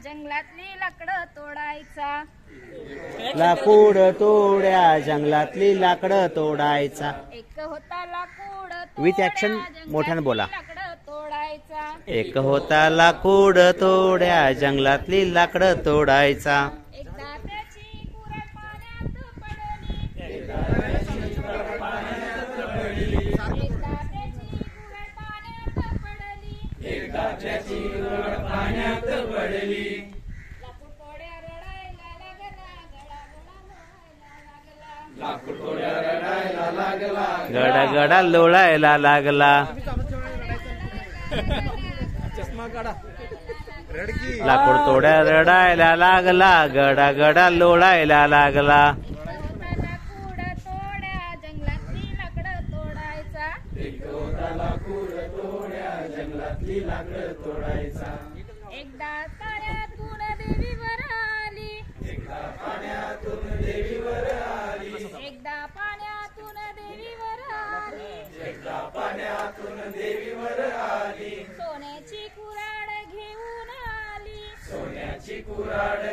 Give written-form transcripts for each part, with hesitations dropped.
जंगलातली लाकडं तोडायचा. लाकूड तोड्या जंगलातली लाकडं तोडायचा. एक होता लाकूड विथ ऍक्शन मोठ्यानं बोला. लाकडं तोडायचा. एक होता लाकूड तोड्या जंगलातली लाकडं तोडायचा. एकदा त्याची कुऱ्हाड पाण्यात पडली. एकदा त्याची कुऱ्हाड पाण्यात पडली. लाकूड तोड्या रडायला लागला. गडा लोळायला लागला. लाकूड तोड्या रडायला लागला. गडा लोळायला लागला. लाकूड तोड्या जंगलातली लाकडं तोडायचा. एकदा पाण्यातून देवीवर आली. एकदा पाण्यातून देवीवर आली. सोन्याची कुऱ्हाड घेऊन आली. सोन्याची कुऱ्हाड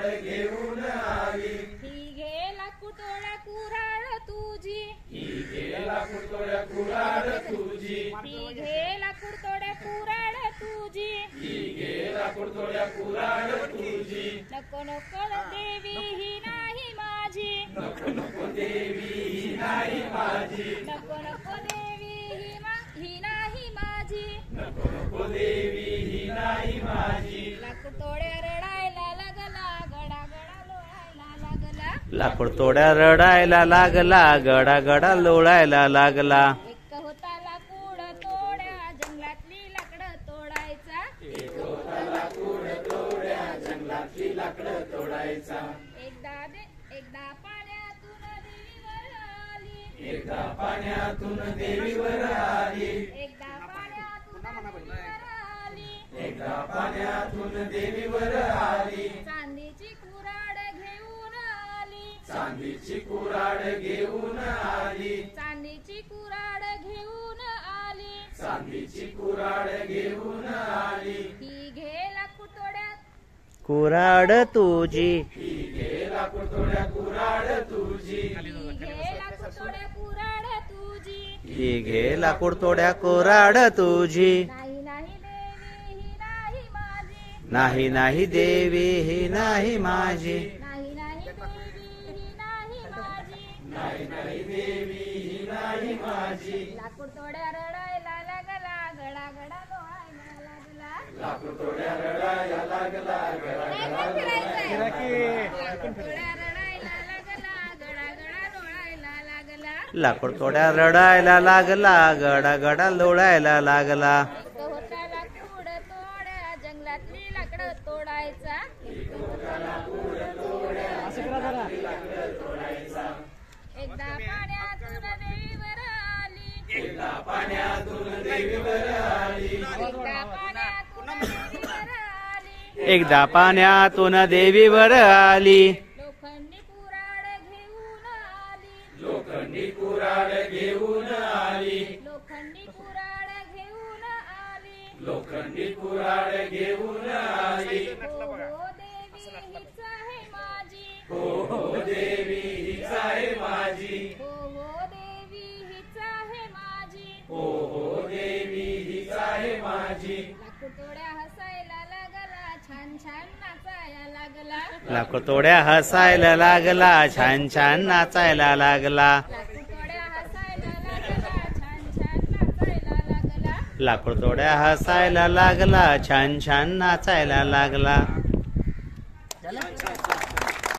घेऊन आली. ही घे लाकूड तोड्या कुऱ्हाड तुझी. ही घे लाकूड तोड्या कुऱ्हाड तुझी. नको नको देवी ही नाही माझी. नको नको देवी ही नाही माझी. लाकूड तोड्या रडायला लागला. गडा लोळायला लागला. लाकूड तोड्या रडायला लागला. गडा लोळायला लागला. एक होता लाकूड तोड्या जंगलातली लाकडं तोडायचा. एकदा पाण्यातून देवीवर आली. चांदीची कुऱ्हाड घेऊन आली. ही घे लाकूड तोड्या कुऱ्हाड तुझी. ही घे लाकूड तोड्या कुऱ्हाड तुझी. नाही देवी ही नाही माझी. लाकूड तोड्या रडायला लागला. गडा लोळायला लागला. लाकूड तोड्या रडायला लागला. गडा लोळायला लागला. होता लाकूड तोड्या जंगलातली लाकडं तोडायचा. एकदा पाण्यातून देवीवर आली. एकदा पाण्यातून देवीवर आली. लोखंडी कुऱ्हाड घेऊन आली. हो देवी हीच आहे माझी. लाकूड तोड्या हसायला लागला. छान नाचायला लागला. लाकूड तोड्या हसायला लागला. छान नाचायला लागला.